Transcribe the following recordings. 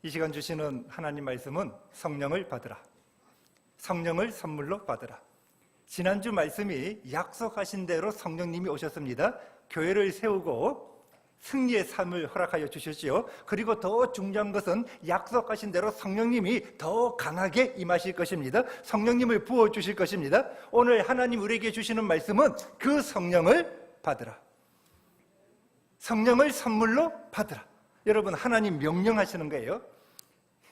이 시간 주시는 하나님 말씀은 성령을 받으라, 성령을 선물로 받으라. 지난주 말씀이 약속하신 대로 성령님이 오셨습니다. 교회를 세우고 승리의 삶을 허락하여 주셨지요. 그리고 더 중요한 것은 약속하신 대로 성령님이 더 강하게 임하실 것입니다. 성령님을 부어주실 것입니다. 오늘 하나님 우리에게 주시는 말씀은 그 성령을 받으라, 성령을 선물로 받으라. 여러분, 하나님 명령하시는 거예요.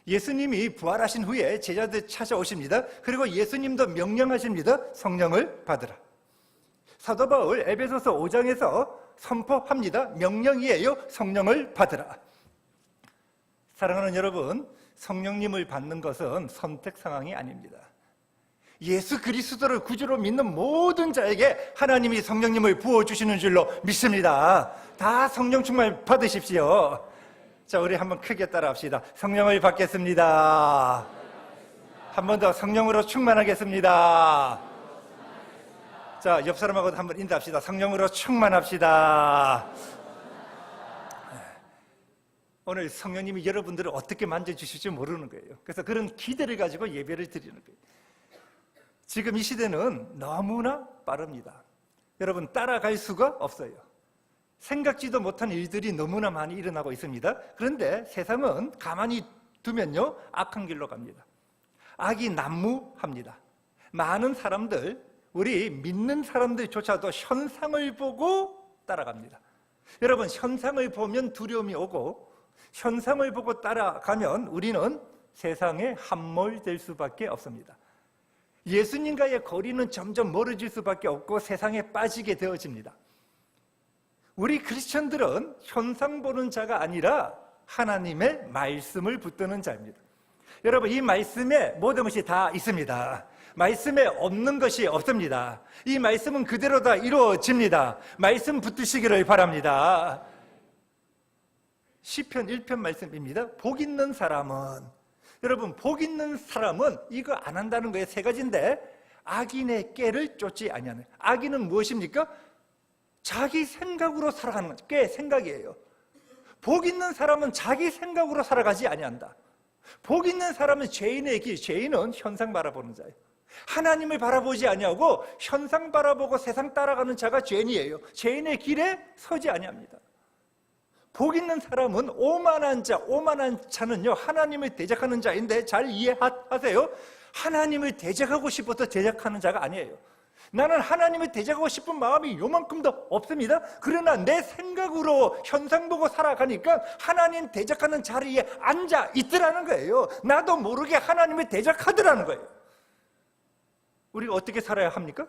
예수님이 부활하신 후에 제자들 찾아오십니다. 그리고 예수님도 명령하십니다. 성령을 받으라. 사도 바울 에베소서 5장에서 선포합니다. 명령이에요. 성령을 받으라. 사랑하는 여러분, 성령님을 받는 것은 선택 상황이 아닙니다. 예수 그리스도를 구주로 믿는 모든 자에게 하나님이 성령님을 부어주시는 줄로 믿습니다. 다 성령 충만 받으십시오. 자, 우리 한번 크게 따라합시다. 성령을 받겠습니다. 한 번 더 성령으로 충만하겠습니다. 자, 옆 사람하고도 한번 인사합시다. 성령으로 충만합시다. 오늘 성령님이 여러분들을 어떻게 만져주실지 모르는 거예요. 그래서 그런 기대를 가지고 예배를 드리는 거예요. 지금 이 시대는 너무나 빠릅니다. 여러분, 따라갈 수가 없어요. 생각지도 못한 일들이 너무나 많이 일어나고 있습니다. 그런데 세상은 가만히 두면요, 악한 길로 갑니다. 악이 난무합니다. 많은 사람들, 우리 믿는 사람들조차도 현상을 보고 따라갑니다. 여러분, 현상을 보면 두려움이 오고, 현상을 보고 따라가면 우리는 세상에 함몰될 수밖에 없습니다. 예수님과의 거리는 점점 멀어질 수밖에 없고 세상에 빠지게 되어집니다. 우리 크리스천들은 현상 보는 자가 아니라 하나님의 말씀을 붙드는 자입니다. 여러분, 이 말씀에 모든 것이 다 있습니다. 말씀에 없는 것이 없습니다. 이 말씀은 그대로 다 이루어집니다. 말씀 붙드시기를 바랍니다. 시편 1편 말씀입니다. 복 있는 사람은, 여러분, 복 있는 사람은 이거 안 한다는 거예요. 세 가지인데, 악인의 꾀를 쫓지 아니하는. 악인은 무엇입니까? 자기 생각으로 살아가는 거죠. 꽤 생각이에요. 복 있는 사람은 자기 생각으로 살아가지 아니한다. 복 있는 사람은 죄인의 길, 죄인은 현상 바라보는 자예요. 하나님을 바라보지 아니하고 현상 바라보고 세상 따라가는 자가 죄인이에요. 죄인의 길에 서지 아니합니다. 복 있는 사람은 오만한 자, 오만한 자는요, 하나님을 대적하는 자인데 잘 이해하세요. 하나님을 대적하고 싶어서 대적하는 자가 아니에요. 나는 하나님을 대적하고 싶은 마음이 요만큼도 없습니다. 그러나 내 생각으로 현상 보고 살아가니까 하나님 대적하는 자리에 앉아 있더라는 거예요. 나도 모르게 하나님을 대적하더라는 거예요. 우리가 어떻게 살아야 합니까?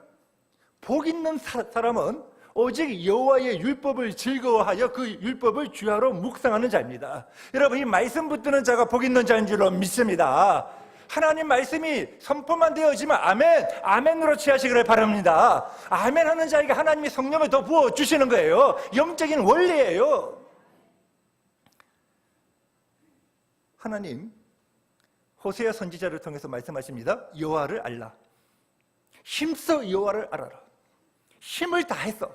복 있는 사람은 오직 여호와의 율법을 즐거워하여 그 율법을 주야로 묵상하는 자입니다. 여러분, 이 말씀 붙드는 자가 복 있는 자인 줄로 믿습니다. 하나님 말씀이 선포만 되어지면 아멘, 아멘으로 취하시기를 바랍니다. 아멘 하는 자에게 하나님이 성령을 더 부어주시는 거예요. 영적인 원리예요. 하나님 호세아 선지자를 통해서 말씀하십니다. 여호와를 알라. 힘써 여호와를 알아라. 힘을 다해서.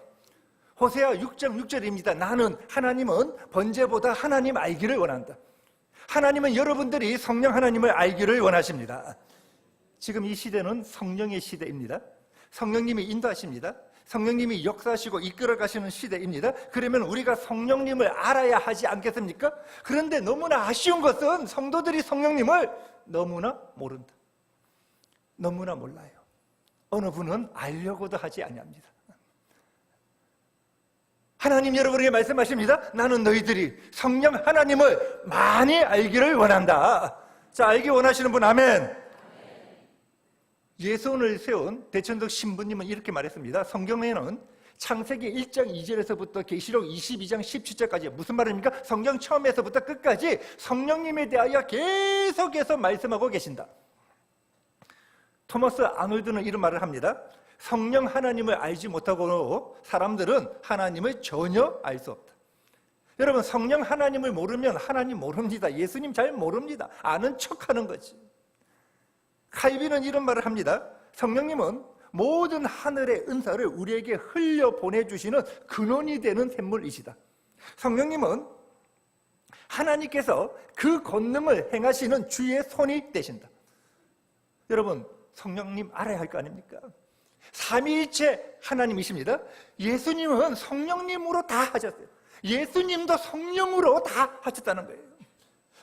호세아 6장 6절입니다. 나는, 하나님은 번제보다 하나님 알기를 원한다. 하나님은 여러분들이 성령 하나님을 알기를 원하십니다. 지금 이 시대는 성령의 시대입니다. 성령님이 인도하십니다. 성령님이 역사하시고 이끌어 가시는 시대입니다. 그러면 우리가 성령님을 알아야 하지 않겠습니까? 그런데 너무나 아쉬운 것은 성도들이 성령님을 너무나 모른다. 너무나 몰라요. 어느 분은 알려고도 하지 아니합니다. 하나님 여러분에게 말씀하십니다. 나는 너희들이 성령 하나님을 많이 알기를 원한다. 자, 알기 원하시는 분 아멘. 예수원을 세운 대천덕 신부님은 이렇게 말했습니다. 성경에는 창세기 1장 2절에서부터 계시록 22장 17절까지 무슨 말입니까? 성경 처음에서부터 끝까지 성령님에 대하여 계속해서 말씀하고 계신다. 토마스 아놀드는 이런 말을 합니다. 성령 하나님을 알지 못하고 사람들은 하나님을 전혀 알 수 없다. 여러분, 성령 하나님을 모르면 하나님 모릅니다. 예수님 잘 모릅니다. 아는 척하는 거지. 칼빈은 이런 말을 합니다. 성령님은 모든 하늘의 은사를 우리에게 흘려 보내주시는 근원이 되는 샘물이시다. 성령님은 하나님께서 그 권능을 행하시는 주의 손이 되신다. 여러분, 성령님 알아야 할 거 아닙니까? 삼위일체 하나님이십니다. 예수님은 성령님으로 다 하셨어요. 예수님도 성령으로 다 하셨다는 거예요.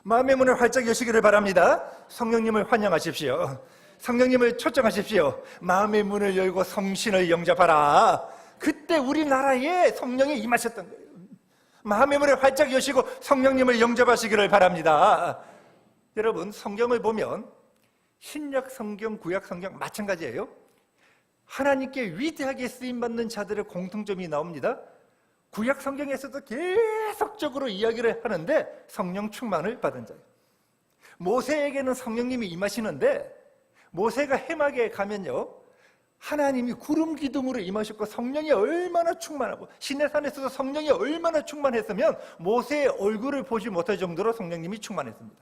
마음의 문을 활짝 여시기를 바랍니다. 성령님을 환영하십시오. 성령님을 초청하십시오. 마음의 문을 열고 성신을 영접하라. 그때 우리나라에 성령이 임하셨던 거예요. 마음의 문을 활짝 여시고 성령님을 영접하시기를 바랍니다. 여러분, 성경을 보면 신약 성경, 구약 성경 마찬가지예요. 하나님께 위대하게 쓰임받는 자들의 공통점이 나옵니다. 구약 성경에서도 계속적으로 이야기를 하는데 성령 충만을 받은 자예요. 모세에게는 성령님이 임하시는데 모세가 해막에 가면요, 하나님이 구름 기둥으로 임하셨고 성령이 얼마나 충만하고 시내산에서도 성령이 얼마나 충만했으면 모세의 얼굴을 보지 못할 정도로 성령님이 충만했습니다.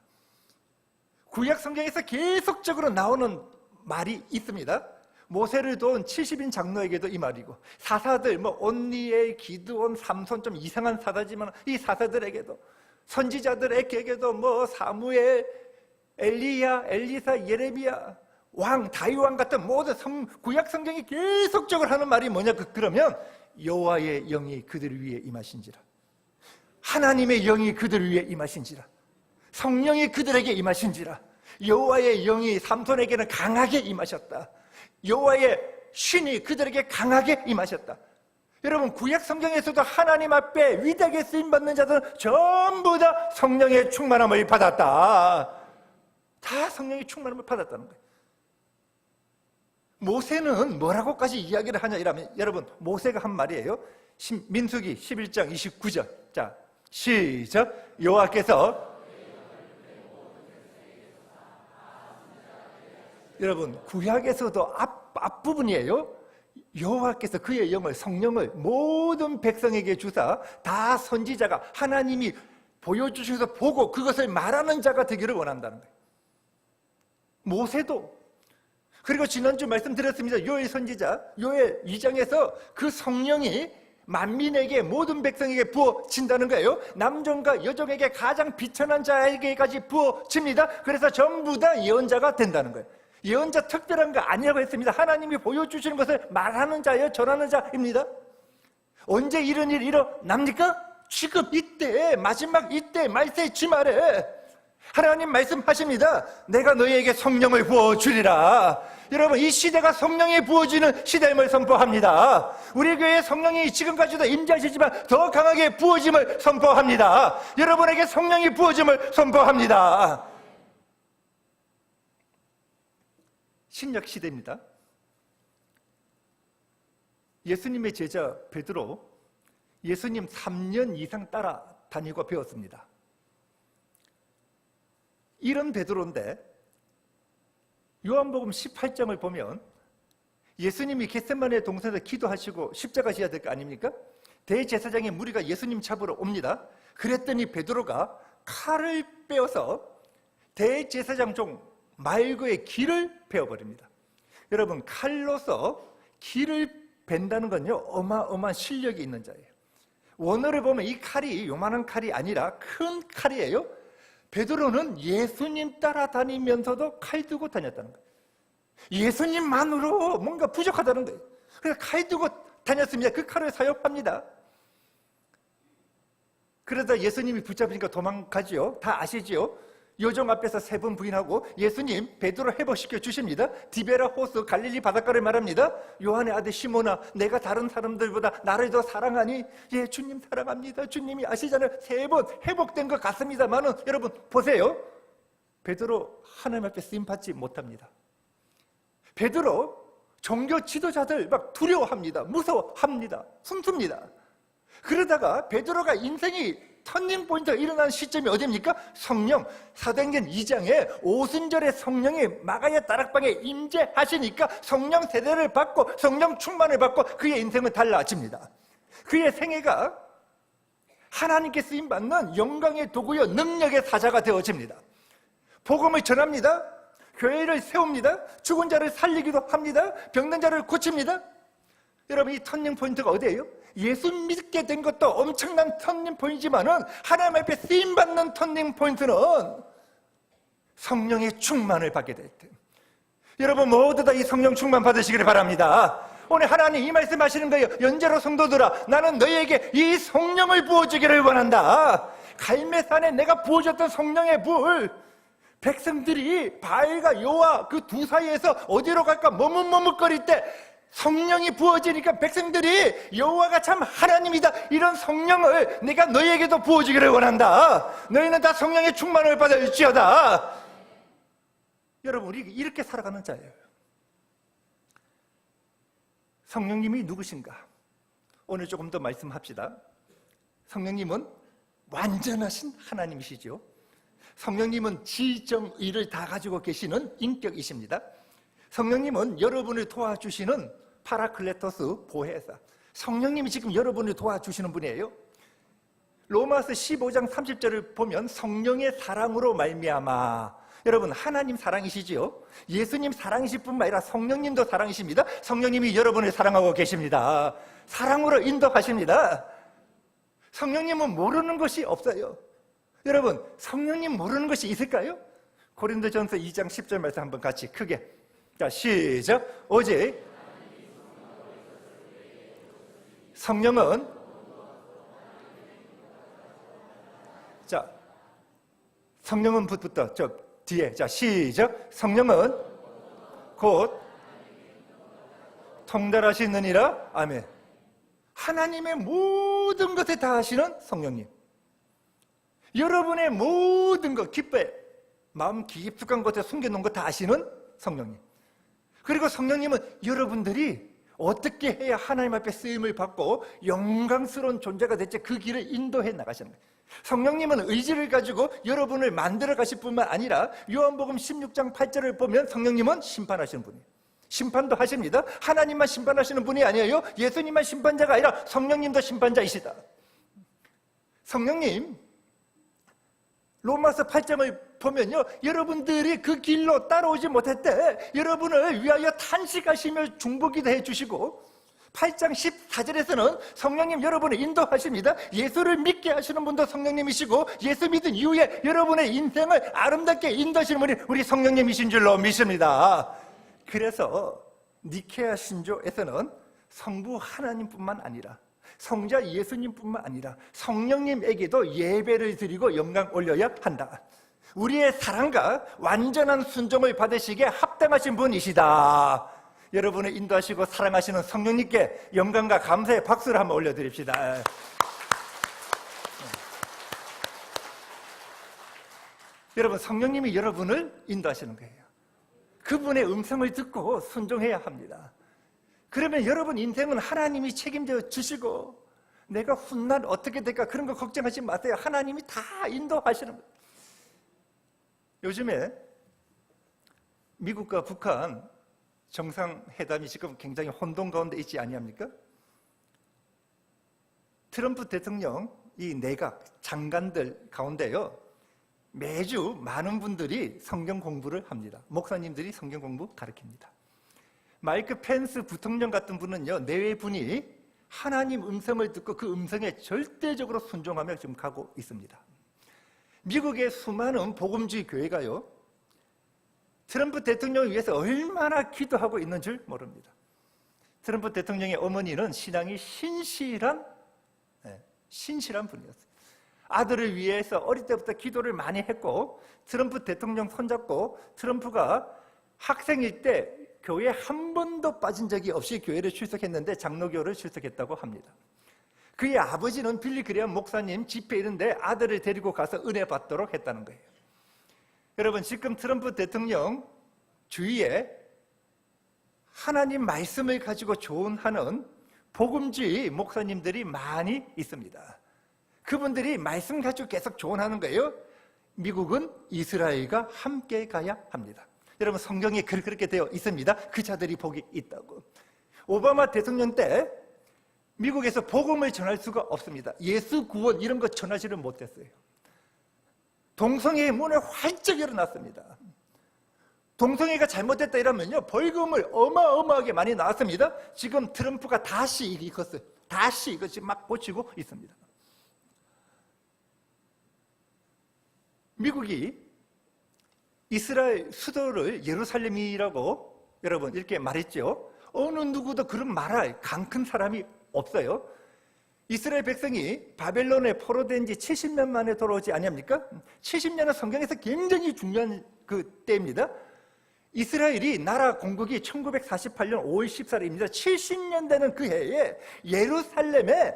구약 성경에서 계속적으로 나오는 말이 있습니다. 모세를 도운 70인 장로에게도 이 말이고, 사사들 온니엘, 기드온, 삼손, 좀 이상한 사사지만 이 사사들에게도, 선지자들에게도 사무엘, 엘리야, 엘리사, 예레미야, 왕, 다윗 왕 같은 모든 구약 성경이 계속적으로 하는 말이 뭐냐, 그러면 여호와의 영이 그들 위에 임하신지라, 하나님의 영이 그들 위에 임하신지라, 성령이 그들에게 임하신지라. 여호와의 영이 삼손에게는 강하게 임하셨다. 여호와의 신이 그들에게 강하게 임하셨다. 여러분, 구약 성경에서도 하나님 앞에 위대하게 쓰임받는 자들은 전부 다 성령의 충만함을 받았다. 다 성령의 충만함을 받았다는 거예요. 모세는 뭐라고까지 이야기를 하냐 이러면, 여러분, 모세가 한 말이에요. 민수기 11장 29절. 자, 시작. 여호와께서, 여러분, 구약에서도 앞부분이에요. 여호와께서 그의 영을, 성령을 모든 백성에게 주사 다 선지자가 하나님이 보여주셔서 보고 그것을 말하는 자가 되기를 원한다는 거예요. 모세도. 그리고 지난주 말씀드렸습니다. 요엘 선지자, 요엘 2장에서 그 성령이 만민에게, 모든 백성에게 부어진다는 거예요. 남종과 여종에게 가장 비천한 자에게까지 부어집니다. 그래서 전부 다 예언자가 된다는 거예요. 예언자 특별한 거 아니라고 했습니다. 하나님이 보여주시는 것을 말하는 자예요, 전하는 자입니다. 언제 이런 일이 일어납니까? 지금 이때, 마지막 이때, 말세 지말에 하나님 말씀하십니다. 내가 너희에게 성령을 부어주리라. 여러분, 이 시대가 성령이 부어지는 시대임을 선포합니다. 우리 교회에 성령이 지금까지도 임재하시지만 더 강하게 부어짐을 선포합니다. 여러분에게 성령이 부어짐을 선포합니다. 신약 시대입니다. 예수님의 제자 베드로, 예수님 3년 이상 따라다니고 배웠습니다. 이런 베드로인데 요한복음 18장을 보면 예수님이 겟세마네 동산에서 기도하시고 십자가 지어야 될 거 아닙니까? 대제사장의 무리가 예수님 잡으러 옵니다. 그랬더니 베드로가 칼을 빼어서 대제사장 종 말고의 귀를 베어버립니다. 여러분, 칼로서 귀를 벤다는 건요, 어마어마한 실력이 있는 자예요. 원어를 보면 이 칼이 요만한 칼이 아니라 큰 칼이에요. 베드로는 예수님 따라다니면서도 칼 들고 다녔다는 거예요. 예수님만으로 뭔가 부족하다는 거예요. 그래서 칼 들고 다녔습니다. 그 칼을 사용합니다. 그러다 예수님이 붙잡으니까 도망가지요. 다 아시지요? 요정 앞에서 3번 부인하고 예수님 베드로 회복시켜 주십니다. 디베라 호수 갈릴리 바닷가를 말합니다. 요한의 아들 시몬아, 내가 다른 사람들보다 나를 더 사랑하니? 예, 주님 사랑합니다. 주님이 아시잖아요. 3번 회복된 것 같습니다만은 여러분 보세요. 베드로 하나님 앞에 쓰임 받지 못합니다. 베드로 종교 지도자들 막 두려워합니다. 무서워합니다. 숨습니다. 그러다가 베드로가 인생이 터닝 포인트가 일어나는 시점이 어디입니까? 성령, 사도행전 2장에 오순절에 성령이 마가야 다락방에 임재하시니까 성령 세례를 받고 성령 충만을 받고 그의 인생은 달라집니다. 그의 생애가 하나님께 쓰임받는 영광의 도구요 능력의 사자가 되어집니다. 복음을 전합니다. 교회를 세웁니다. 죽은 자를 살리기도 합니다. 병든 자를 고칩니다. 여러분, 이 터닝 포인트가 어디예요? 예수 믿게 된 것도 엄청난 터닝 포인트지만은 하나님 앞에 쓰임받는 터닝 포인트는 성령의 충만을 받게 될 때. 여러분 모두 다 이 성령 충만 받으시기를 바랍니다. 오늘 하나님 이 말씀 하시는 거예요. 연재로 성도들아, 나는 너희에게 이 성령을 부어주기를 원한다. 갈매산에 내가 부어줬던 성령의 불, 백성들이 바알과 여호와 그 두 사이에서 어디로 갈까 머뭇머뭇거릴 때 성령이 부어지니까 백성들이 여호와가 참 하나님이다, 이런 성령을 내가 너희에게도 부어주기를 원한다. 너희는 다 성령의 충만을 받을지어다. 여러분, 우리 이렇게 살아가는 자예요. 성령님이 누구신가? 오늘 조금 더 말씀합시다. 성령님은 완전하신 하나님이시죠. 성령님은 지정의를 다 가지고 계시는 인격이십니다. 성령님은 여러분을 도와주시는 파라클레토스, 보혜사. 성령님이 지금 여러분을 도와주시는 분이에요. 로마서 15장 30절을 보면 성령의 사랑으로 말미암아. 여러분, 하나님 사랑이시지요? 예수님 사랑이실 뿐만 아니라 성령님도 사랑이십니다. 성령님이 여러분을 사랑하고 계십니다. 사랑으로 인도하십니다. 성령님은 모르는 것이 없어요. 여러분, 성령님 모르는 것이 있을까요? 고린도전서 2장 10절 말씀 한번 같이 크게. 자, 시작. 오직 성령은, 자, 성령은 부터 저 뒤에. 자, 시작. 성령은 곧 통달하시느니라. 아멘. 하나님의 모든 것에 다 하시는 성령님. 여러분의 모든 것, 기뻐해 마음 깊숙한 곳에 숨겨놓은 것 다 아시는 성령님. 그리고 성령님은 여러분들이 어떻게 해야 하나님 앞에 쓰임을 받고 영광스러운 존재가 될지 그 길을 인도해 나가시는 거예요. 성령님은 의지를 가지고 여러분을 만들어 가실 뿐만 아니라 요한복음 16장 8절을 보면 성령님은 심판하시는 분이에요. 심판도 하십니다. 하나님만 심판하시는 분이 아니에요. 예수님만 심판자가 아니라 성령님도 심판자이시다. 성령님, 로마서 8장을 보면요, 여러분들이 그 길로 따라오지 못할 때 여러분을 위하여 탄식하시며 중보기도 해주시고, 8장 14절에서는 성령님 여러분을 인도하십니다. 예수를 믿게 하시는 분도 성령님이시고, 예수 믿은 이후에 여러분의 인생을 아름답게 인도하시는 분이 우리 성령님이신 줄로 믿습니다. 그래서 니케아 신조에서는 성부 하나님뿐만 아니라 성자 예수님뿐만 아니라 성령님에게도 예배를 드리고 영광 올려야 한다. 우리의 사랑과 완전한 순종을 받으시기에 합당하신 분이시다. 여러분을 인도하시고 사랑하시는 성령님께 영광과 감사의 박수를 한번 올려드립시다. 여러분, 성령님이 여러분을 인도하시는 거예요. 그분의 음성을 듣고 순종해야 합니다. 그러면 여러분 인생은 하나님이 책임져 주시고, 내가 훗날 어떻게 될까 그런 거 걱정하지 마세요. 하나님이 다 인도하시는 거예요. 요즘에 미국과 북한 정상회담이 지금 굉장히 혼돈 가운데 있지 아니합니까? 트럼프 대통령 이 내각 장관들 가운데요, 매주 많은 분들이 성경 공부를 합니다. 목사님들이 성경 공부 가르칩니다. 마이크 펜스 부통령 같은 분은요, 내외 분이 하나님 음성을 듣고 그 음성에 절대적으로 순종하며 지금 가고 있습니다. 미국의 수많은 복음주의 교회가요, 트럼프 대통령을 위해서 얼마나 기도하고 있는 줄 모릅니다. 트럼프 대통령의 어머니는 신앙이 신실한 분이었어요. 아들을 위해서 어릴 때부터 기도를 많이 했고, 트럼프 대통령 손잡고 트럼프가 학생일 때 교회에 한 번도 빠진 적이 없이 교회를 출석했는데 장로교를 출석했다고 합니다. 그의 아버지는 빌리 그레엄 목사님 집회 이런데 아들을 데리고 가서 은혜 받도록 했다는 거예요. 여러분, 지금 트럼프 대통령 주위에 하나님 말씀을 가지고 조언하는 복음주의 목사님들이 많이 있습니다. 그분들이 말씀 가지고 계속 조언하는 거예요. 미국은 이스라엘과 함께 가야 합니다. 여러분, 성경에 그렇게 되어 있습니다. 그 자들이 복이 있다고. 오바마 대통령 때 미국에서 복음을 전할 수가 없습니다. 예수 구원 이런 거 전하지를 못했어요. 동성애의 문을 활짝 열어놨습니다. 동성애가 잘못됐다 이러면요 벌금을 어마어마하게 많이 나왔습니다. 지금 트럼프가 다시 이것을 다시 이것이 막 고치고 있습니다. 미국이 이스라엘 수도를 예루살렘이라고 여러분 이렇게 말했죠. 어느 누구도 그런 말할 강 큰 사람이 없어요. 이스라엘 백성이 바벨론에 포로된 지 70년 만에 돌아오지 아니합니까? 70년은 성경에서 굉장히 중요한 그 때입니다. 이스라엘이 나라 건국이 1948년 5월 14일입니다. 70년 되는 그 해에 예루살렘에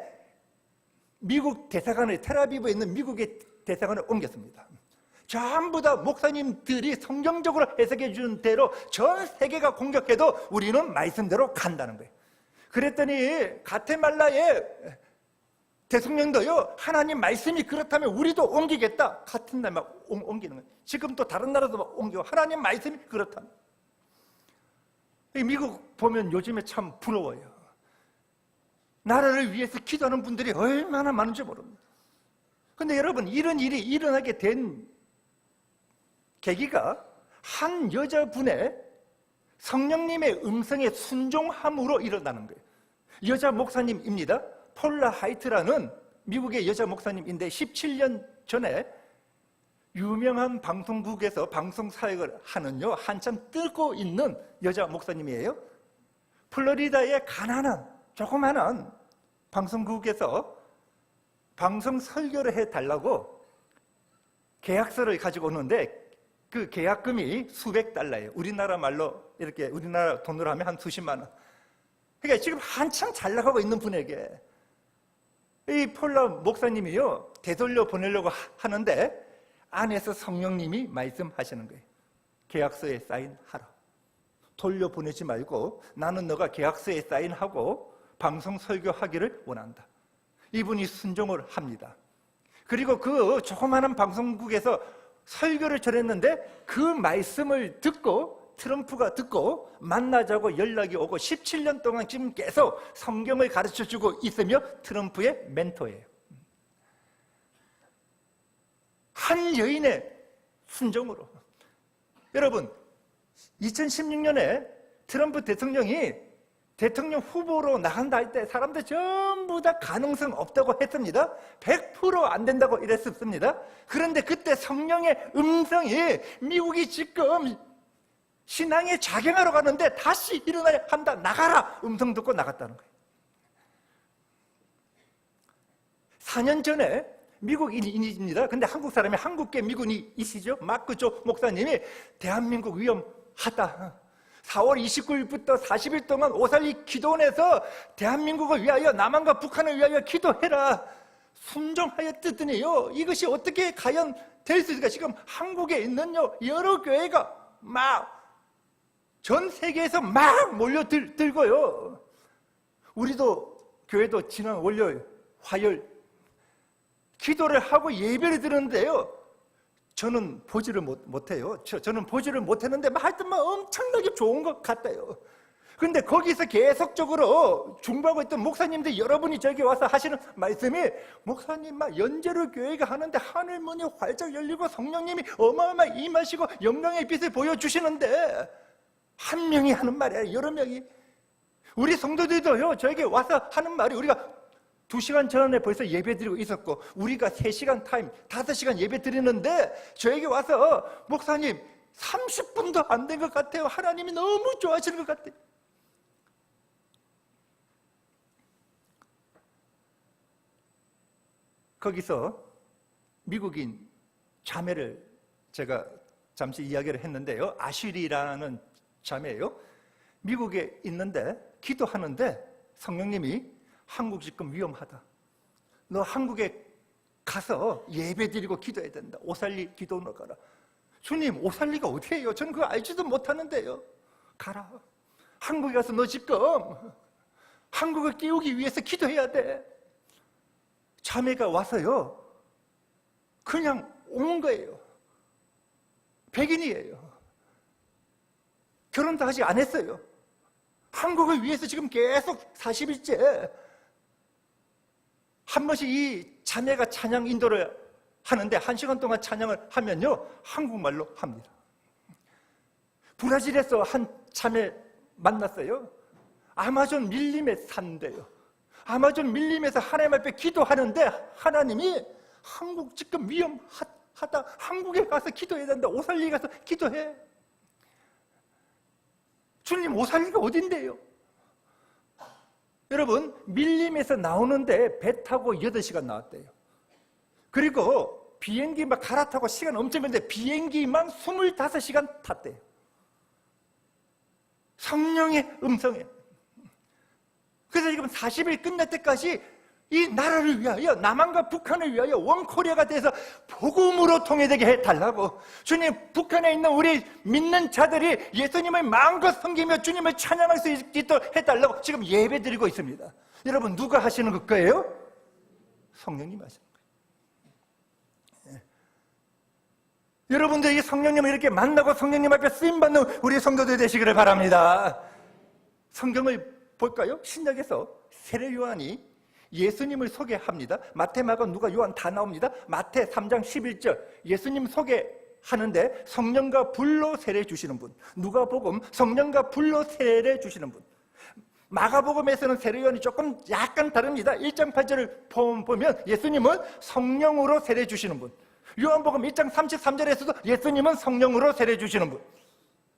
미국 대사관을 텔아비브에 있는 미국의 대사관을 옮겼습니다. 전부 다 목사님들이 성경적으로 해석해 주는 대로 전 세계가 공격해도 우리는 말씀대로 간다는 거예요. 그랬더니 가테말라의 대통령도요 하나님 말씀이 그렇다면 우리도 옮기겠다 같은 날 막 옮기는 거예요. 지금 또 다른 나라도 막 옮겨. 하나님 말씀이 그렇다면. 미국 보면 요즘에 참 부러워요. 나라를 위해서 기도하는 분들이 얼마나 많은지 모릅니다. 근데 여러분 이런 일이 일어나게 된 계기가 한 여자분의 성령님의 음성에 순종함으로 일어나는 거예요. 여자 목사님입니다. 폴라 하이트라는 미국의 여자 목사님인데 17년 전에 유명한 방송국에서 방송 사역을 하는요 한참 뜨고 있는 여자 목사님이에요. 플로리다의 가난한 조그마한 방송국에서 방송 설교를 해달라고 계약서를 가지고 오는데 그 계약금이 수백 달러예요. 우리나라 말로 이렇게 우리나라 돈으로 하면 한 수십만 원. 그러니까 지금 한참 잘 나가고 있는 분에게 이 폴라 목사님이요 되돌려 보내려고 하는데 안에서 성령님이 말씀하시는 거예요. 계약서에 사인하라. 돌려보내지 말고 나는 너가 계약서에 사인하고 방송 설교하기를 원한다. 이분이 순종을 합니다. 그리고 그 조그마한 방송국에서 설교를 전했는데 그 말씀을 듣고 트럼프가 듣고 만나자고 연락이 오고 17년 동안 지금 계속 성경을 가르쳐주고 있으며 트럼프의 멘토예요. 한 여인의 순종으로. 여러분 2016년에 트럼프 대통령이 대통령 후보로 나간다 할 때 사람들 전부 다 가능성 없다고 했습니다. 100% 안 된다고 이랬습니다. 그런데 그때 성령의 음성이 미국이 지금 신앙에 작용하러 가는데 다시 일어나야 한다. 나가라. 음성 듣고 나갔다는 거예요. 4년 전에 미국인입니다. 근데 한국 사람이 한국계 미군이시죠. 마크 조 목사님이 대한민국 위험하다. 4월 29일부터 40일 동안 오살리 기도원에서 대한민국을 위하여 남한과 북한을 위하여 기도해라. 순종하였더니요. 이것이 어떻게 과연 될 수 있을까? 지금 한국에 있는요 여러 교회가 막 전 세계에서 막 몰려들고요. 우리도 교회도 지난 월요일, 화요일 기도를 하고 예배를 드렸는데요. 저는 보지를 못해요. 저는 보지를 못했는데 하여튼 엄청나게 좋은 것 같아요. 그런데 거기서 계속적으로 중보하고 있던 목사님들 여러분이 저기 와서 하시는 말씀이 목사님 막 연제로 교회가 하는데 하늘문이 활짝 열리고 성령님이 어마어마하게 임하시고 영광의 빛을 보여주시는데 한 명이 하는 말이야. 여러 명이. 우리 성도들도요 저에게 와서 하는 말이 우리가 2시간 전에 벌써 예배 드리고 있었고 우리가 3시간 타임 5시간 예배 드리는데 저에게 와서 목사님 30분도 안 된 것 같아요. 하나님이 너무 좋아하시는 것 같아요. 거기서 미국인 자매를 제가 잠시 이야기를 했는데요. 아슈리라는 자매예요. 미국에 있는데 기도하는데 성령님이 한국 지금 위험하다. 너 한국에 가서 예배드리고 기도해야 된다. 오살리 기도원으로 가라. 주님 오살리가 어디예요? 저는 그거 알지도 못하는데요. 가라. 한국에 가서 너 지금 한국을 깨우기 위해서 기도해야 돼. 자매가 와서요 그냥 온 거예요. 백인이에요. 결혼도 아직 안 했어요. 한국을 위해서 지금 계속 40일째 한 번씩 이 자매가 찬양 인도를 하는데 1시간 동안 찬양을 하면요 한국말로 합니다. 브라질에서 한 자매 만났어요. 아마존 밀림에 산대요. 아마존 밀림에서 하나님 앞에 기도하는데 하나님이 한국 지금 위험하다, 한국에 가서 기도해야 된다, 오살리 가서 기도해. 주님, 오살리가 어딘데요? 여러분, 밀림에서 나오는데 배 타고 8시간 나왔대요. 그리고 비행기 막 갈아타고 시간 엄청 걸리는데 비행기만 25시간 탔대요. 성령의 음성에. 그래서 지금 40일 끝날 때까지 이 나라를 위하여, 남한과 북한을 위하여 원코리아가 돼서 복음으로 통일되게 해달라고, 주님, 북한에 있는 우리 믿는 자들이 예수님을 마음껏 섬기며 주님을 찬양할 수 있도록 해달라고 지금 예배 드리고 있습니다. 여러분, 누가 하시는 거예요? 성령님 하시는 거예요. 여러분들이 성령님을 이렇게 만나고 성령님 앞에 쓰임받는 우리 성도들 되시기를 바랍니다. 성경을 볼까요? 신약에서 세례 요한이 예수님을 소개합니다. 마태, 마가, 누가, 요한 다 나옵니다. 마태 3장 11절 예수님 소개하는데 성령과 불로 세례 주시는 분, 누가복음 성령과 불로 세례 주시는 분, 마가복음에서는 세례 요한이 조금 약간 다릅니다. 1장 8절을 보면 예수님은 성령으로 세례 주시는 분, 요한복음 1장 33절에서도 예수님은 성령으로 세례 주시는 분.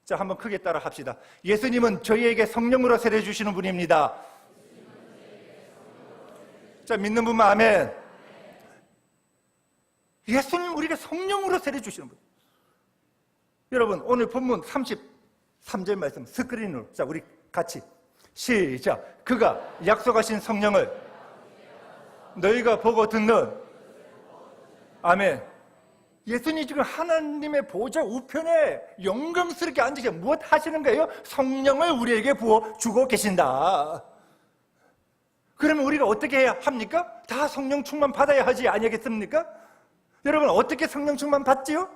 자, 한번 크게 따라 합시다. 예수님은 저희에게 성령으로 세례 주시는 분입니다. 자, 믿는 분만 아멘. 예수님 우리에게 성령으로 세례 주시는 분. 여러분, 오늘 본문 33절 말씀 스크린으로, 자, 우리 같이 시작. 그가 약속하신 성령을 너희가 보고 듣는. 아멘. 예수님 지금 하나님의 보좌 우편에 영광스럽게 앉으셔 무엇 하시는 거예요? 성령을 우리에게 부어주고 계신다. 그러면 우리가 어떻게 해야 합니까? 다 성령 충만 받아야 하지 아니겠습니까? 여러분, 어떻게 성령 충만 받지요?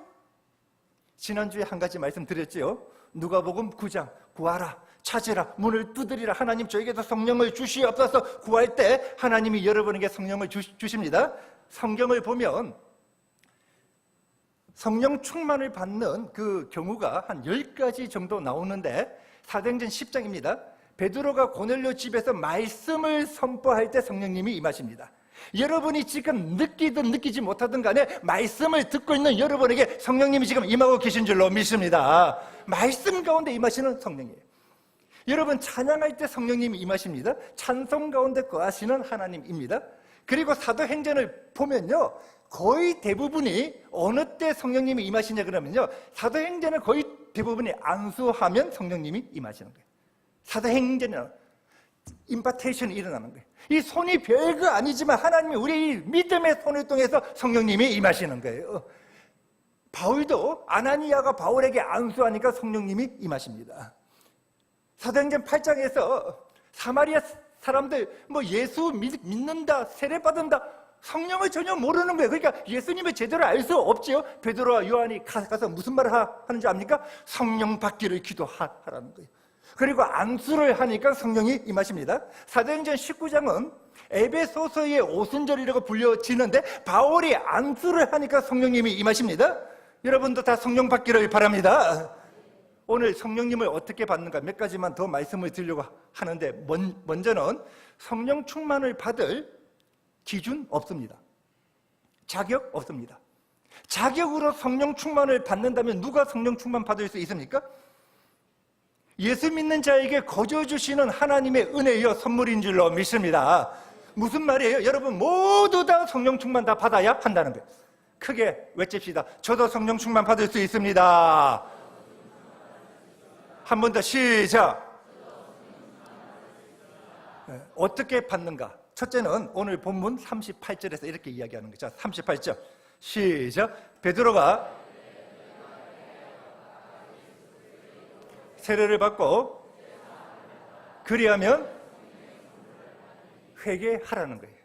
지난주에 한 가지 말씀드렸지요. 누가복음 9장 구하라, 찾으라, 문을 두드리라. 하나님 저에게도 성령을 주시옵소서. 구할 때 하나님이 여러분에게 성령을 주십니다. 성경을 보면 성령 충만을 받는 그 경우가 한 10가지 정도 나오는데, 사도행전 10장입니다. 베드로가 고넬료 집에서 말씀을 선포할 때 성령님이 임하십니다. 여러분이 지금 느끼든 느끼지 못하든 간에 말씀을 듣고 있는 여러분에게 성령님이 지금 임하고 계신 줄로 믿습니다. 말씀 가운데 임하시는 성령이에요. 여러분, 찬양할 때 성령님이 임하십니다. 찬송 가운데 거하시는 하나님입니다. 그리고 사도행전을 보면요, 거의 대부분이 어느 때 성령님이 임하시냐 그러면요, 사도행전은 거의 대부분이 안수하면 성령님이 임하시는 거예요. 사도행전은 임파테이션이 일어나는 거예요. 이 손이 별거 아니지만 하나님이 우리 믿음의 손을 통해서 성령님이 임하시는 거예요. 바울도 아나니아가 바울에게 안수하니까 성령님이 임하십니다. 사도행전 8장에서 사마리아 사람들 예수 믿는다, 세례받는다, 성령을 전혀 모르는 거예요. 그러니까 예수님을 제대로 알 수 없지요. 베드로와 요한이 가서 무슨 말을 하는지 압니까? 성령 받기를 기도하라는 거예요. 그리고 안수를 하니까 성령이 임하십니다. 사도행전 19장은 에베소서의 오순절이라고 불려지는데 바울이 안수를 하니까 성령님이 임하십니다. 여러분도 다 성령 받기를 바랍니다. 오늘 성령님을 어떻게 받는가 몇 가지만 더 말씀을 드리려고 하는데, 먼저는 성령 충만을 받을 기준 없습니다. 자격 없습니다. 자격으로 성령 충만을 받는다면 누가 성령 충만 받을 수 있습니까? 예수 믿는 자에게 거저 주시는 하나님의 은혜여 선물인 줄로 믿습니다. 무슨 말이에요? 여러분 모두 다 성령 충만 다 받아야 한다는 거예요. 크게 외칩시다. 저도 성령 충만 받을 수 있습니다. 한 번 더 시작. 어떻게 받는가? 첫째는 오늘 본문 38절에서 이렇게 이야기하는 거죠. 38절 시작. 베드로가 세례를 받고 그리하면 회개하라는 거예요.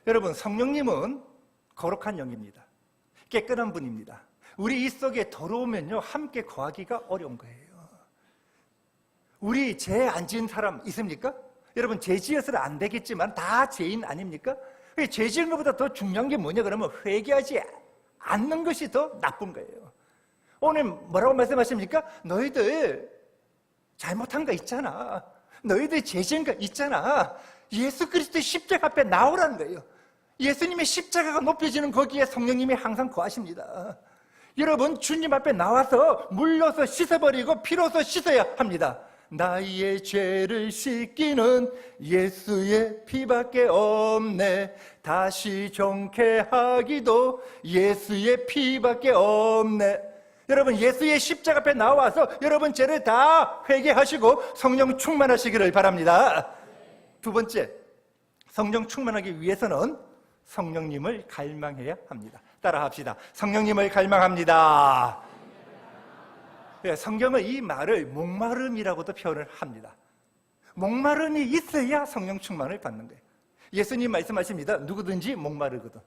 여러분, 성령님은 거룩한 영입니다. 깨끗한 분입니다. 우리 이 속에 더러우면요 함께 거하기가 어려운 거예요. 우리 죄 안 지은 사람 있습니까? 여러분, 죄 지어서는 안 되겠지만 다 죄인 아닙니까? 죄 지은 것보다 더 중요한 게 뭐냐 그러면 회개하지 않는 것이 더 나쁜 거예요. 오늘 뭐라고 말씀하십니까? 너희들 잘못한 거 있잖아. 너희들 죄진 거 있잖아. 예수 그리스도의 십자가 앞에 나오라는 거예요. 예수님의 십자가가 높여지는 거기에 성령님이 항상 거하십니다. 여러분, 주님 앞에 나와서 물로서 씻어버리고 피로서 씻어야 합니다. 나의 죄를 씻기는 예수의 피밖에 없네. 다시 정케 하기도 예수의 피밖에 없네. 여러분, 예수의 십자가 앞에 나와서 여러분 죄를 다 회개하시고 성령 충만하시기를 바랍니다. 두 번째, 성령 충만하기 위해서는 성령님을 갈망해야 합니다. 따라합시다. 성령님을 갈망합니다. 성경은 이 말을 목마름이라고도 표현을 합니다. 목마름이 있어야 성령 충만을 받는 거예요. 예수님 말씀하십니다. 누구든지 목마르거든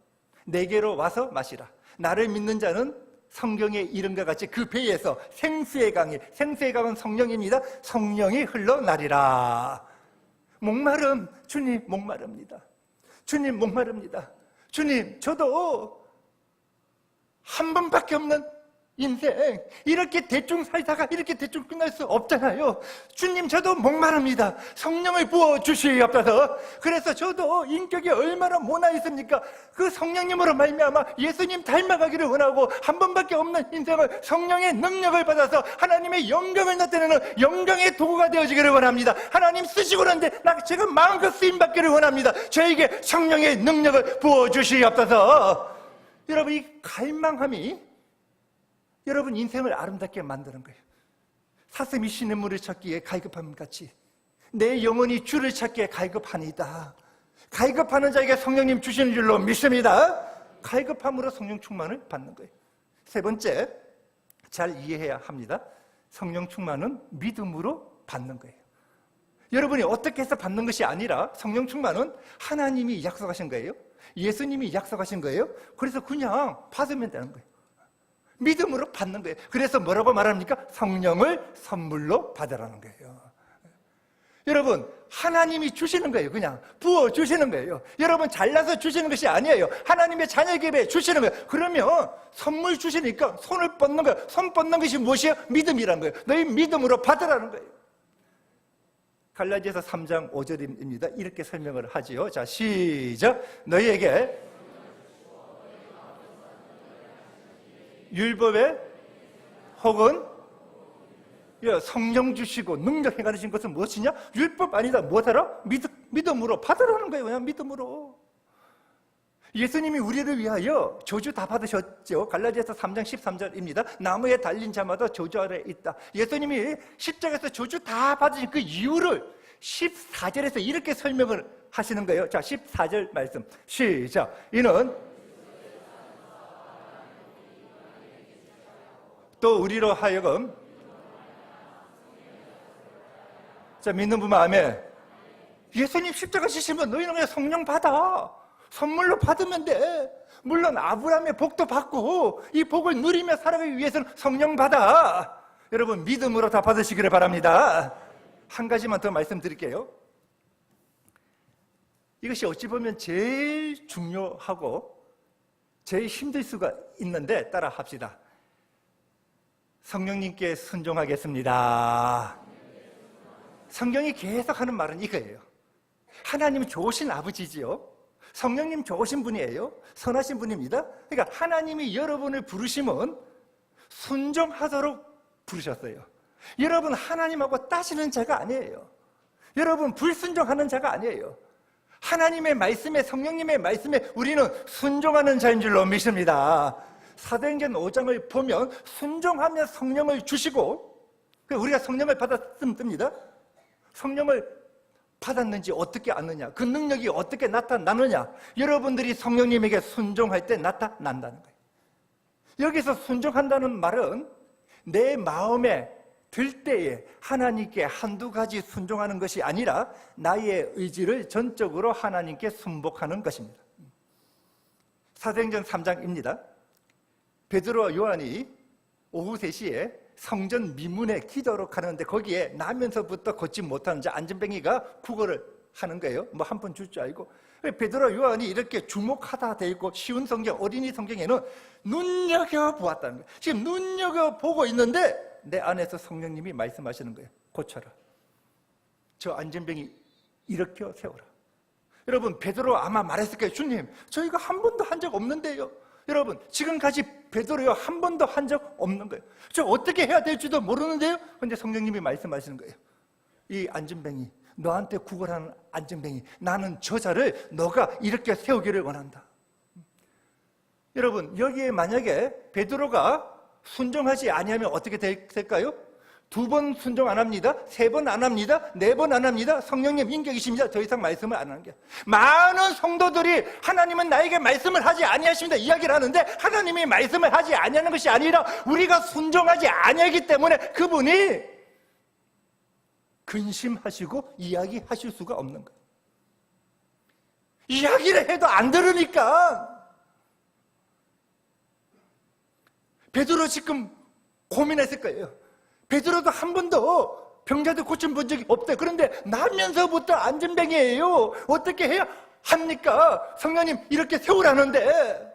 내게로 와서 마시라. 나를 믿는 자는 성경에 이름과 같이 그 배에서 생수의 강이, 생수의 강은 성령입니다. 성령이 흘러나리라. 목마름, 주님 목마릅니다. 주님 목마릅니다. 주님, 저도 한 번밖에 없는 인생, 이렇게 대충 살다가 이렇게 대충 끝날 수 없잖아요. 주님, 저도 목마릅니다. 성령을 부어주시옵소서. 그래서 저도 인격이 얼마나 모나 있습니까? 그 성령님으로 말미암아 예수님 닮아가기를 원하고 한 번밖에 없는 인생을 성령의 능력을 받아서 하나님의 영광을 나타내는 영광의 도구가 되어지기를 원합니다. 하나님 쓰시고 있는데 제가 마음껏 쓰임받기를 원합니다. 저에게 성령의 능력을 부어주시옵소서. 여러분, 이 갈망함이 여러분 인생을 아름답게 만드는 거예요. 사슴이 시냇물을 찾기에 갈급함 같이 내 영혼이 주를 찾기에 갈급하니이다. 갈급하는 자에게 성령님 주시는 줄로 믿습니다. 갈급함으로 성령 충만을 받는 거예요. 세 번째, 잘 이해해야 합니다. 성령 충만은 믿음으로 받는 거예요. 여러분이 어떻게 해서 받는 것이 아니라 성령 충만은 하나님이 약속하신 거예요. 예수님이 약속하신 거예요. 그래서 그냥 받으면 되는 거예요. 믿음으로 받는 거예요. 그래서 뭐라고 말합니까? 성령을 선물로 받으라는 거예요. 여러분, 하나님이 주시는 거예요. 그냥 부어주시는 거예요. 여러분, 잘나서 주시는 것이 아니에요. 하나님의 자녀에게 주시는 거예요. 그러면 선물 주시니까 손을 뻗는 거예요. 손 뻗는 것이 무엇이에요? 믿음이라는 거예요. 너희 믿음으로 받으라는 거예요. 갈라디아서 3장 5절입니다. 이렇게 설명을 하지요. 자, 시작. 너희에게 율법에 혹은 성령 주시고 능력 행하신 것은 무엇이냐? 율법 아니다. 무엇하라? 믿음으로 받으라는 거예요. 그냥 믿음으로. 예수님이 우리를 위하여 저주 다 받으셨죠. 갈라디아서 3장 13절입니다. 나무에 달린 자마다 저주 아래 있다. 예수님이 십자가에서 저주 다 받으신 그 이유를 14절에서 이렇게 설명을 하시는 거예요. 자, 14절 말씀 시작. 이는 또 우리로 하여금, 자, 믿는 분만 아멘. 예수님 십자가 지시면 너희는 그냥 성령 받아. 선물로 받으면 돼. 물론 아브라함의 복도 받고 이 복을 누리며 살아가기 위해서는 성령 받아. 여러분, 믿음으로 다 받으시기를 바랍니다. 한 가지만 더 말씀드릴게요. 이것이 어찌 보면 제일 중요하고 제일 힘들 수가 있는데 따라 합시다. 성령님께 순종하겠습니다. 성경이 계속 하는 말은 이거예요. 하나님은 좋으신 아버지지요. 성령님 좋으신 분이에요. 선하신 분입니다. 그러니까 하나님이 여러분을 부르시면 순종하도록 부르셨어요. 여러분, 하나님하고 따지는 자가 아니에요. 여러분, 불순종하는 자가 아니에요. 하나님의 말씀에, 성령님의 말씀에 우리는 순종하는 자인 줄로 믿습니다. 사도행전 5장을 보면 순종하며 성령을 주시고, 우리가 성령을 받았으면 뜹니다. 성령을 받았는지 어떻게 아느냐, 그 능력이 어떻게 나타나느냐, 여러분들이 성령님에게 순종할 때 나타난다는 거예요. 여기서 순종한다는 말은 내 마음에 들 때에 하나님께 한두 가지 순종하는 것이 아니라 나의 의지를 전적으로 하나님께 순복하는 것입니다. 사도행전 3장입니다. 베드로와 요한이 오후 3시에 성전 미문에 기도하러 가는데 거기에 나면서부터 걷지 못하는 자 안전뱅이가 구걸을 하는 거예요. 뭐 한 번 줄 줄 알고. 베드로, 요한이 이렇게 주목하다 돼 있고 쉬운 성경, 어린이 성경에는 눈여겨보았다는 거예요. 지금 눈여겨보고 있는데 내 안에서 성령님이 말씀하시는 거예요. 고쳐라. 저 안전병이 일으켜 세워라. 여러분, 베드로 아마 말했을 거예요. 주님, 저희가 한 번도 한 적 없는데요. 여러분, 지금까지 베드로요 한 번도 한 적 없는 거예요. 저 어떻게 해야 될지도 모르는데요. 근데 성령님이 말씀하시는 거예요. 이 안전병이, 너한테 구걸하는 안전병이, 나는 저자를 너가 이렇게 세우기를 원한다. 여러분, 여기에 만약에 베드로가 순종하지 아니하면 어떻게 될까요? 2번 순종 안 합니다. 3번 안 합니다. 4번 안 합니다. 성령님 인격이십니다. 더 이상 말씀을 안 하는 게, 많은 성도들이 하나님은 나에게 말씀을 하지 아니하십니다 이야기를 하는데, 하나님이 말씀을 하지 아니하는 것이 아니라 우리가 순종하지 아니하기 때문에 그분이 근심하시고 이야기하실 수가 없는 거예요. 이야기를 해도 안 들으니까. 베드로 지금 고민했을 거예요. 베드로도 한 번도 병자들 고침 본 적이 없대요. 그런데 나면서부터 안전병이에요. 어떻게 해야 합니까? 성령님 이렇게 세우라는데.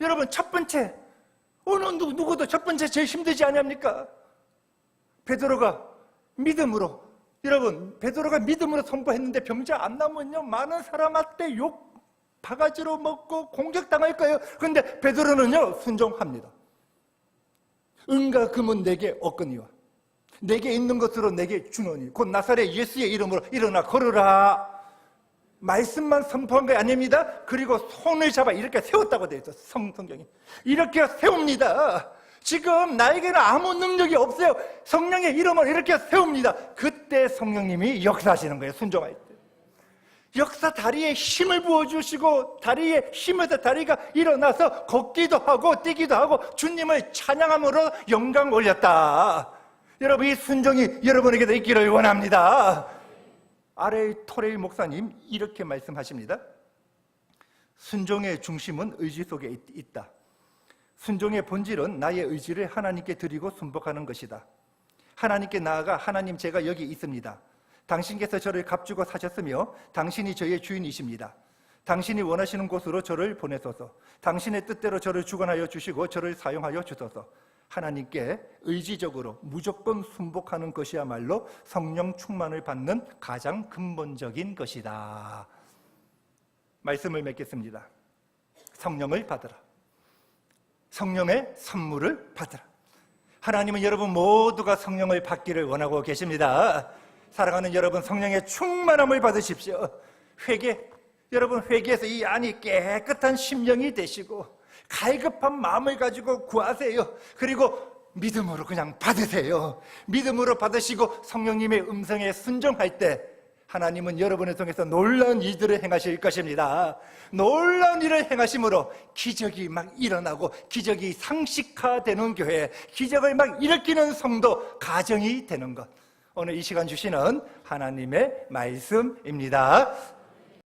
여러분, 첫 번째, 어느 누구도 첫 번째 제일 힘들지 않습니까? 베드로가 믿음으로, 여러분, 베드로가 믿음으로 선포했는데 병자 안 나면요 많은 사람한테 욕 바가지로 먹고 공격당할 거예요. 그런데 베드로는요 순종합니다. 은과 금은 내게 없거니와 내게 있는 것으로 내게 주노니 곧 나사렛 예수의 이름으로 일어나 걸으라. 말씀만 선포한 게 아닙니다. 그리고 손을 잡아 이렇게 세웠다고 되어 있어요. 성경이 이렇게 세웁니다. 지금 나에게는 아무 능력이 없어요. 성령의 이름을 이렇게 세웁니다. 그때 성령님이 역사하시는 거예요. 순종할 때 역사, 다리에 힘을 부어주시고 다리에 힘에서 다리가 일어나서 걷기도 하고 뛰기도 하고 주님을 찬양함으로 영광 올렸다. 여러분, 이 순종이 여러분에게도 있기를 원합니다. 아레이 토레이 목사님 이렇게 말씀하십니다. 순종의 중심은 의지 속에 있다. 순종의 본질은 나의 의지를 하나님께 드리고 순복하는 것이다. 하나님께 나아가 하나님, 제가 여기 있습니다. 당신께서 저를 값주고 사셨으며 당신이 저의 주인이십니다. 당신이 원하시는 곳으로 저를 보내소서. 당신의 뜻대로 저를 주관하여 주시고 저를 사용하여 주소서. 하나님께 의지적으로 무조건 순복하는 것이야말로 성령 충만을 받는 가장 근본적인 것이다. 말씀을 맺겠습니다. 성령을 받으라. 성령의 선물을 받으라. 하나님은 여러분 모두가 성령을 받기를 원하고 계십니다. 사랑하는 여러분, 성령의 충만함을 받으십시오. 여러분 회개해서 이 안이 깨끗한 심령이 되시고 갈급한 마음을 가지고 구하세요. 그리고 믿음으로 그냥 받으세요. 믿음으로 받으시고 성령님의 음성에 순종할 때 하나님은 여러분을 통해서 놀라운 일들을 행하실 것입니다. 놀라운 일을 행하심으로 기적이 막 일어나고 기적이 상식화되는 교회, 기적을 막 일으키는 성도, 가정이 되는 것, 오늘 이 시간 주시는 하나님의 말씀입니다.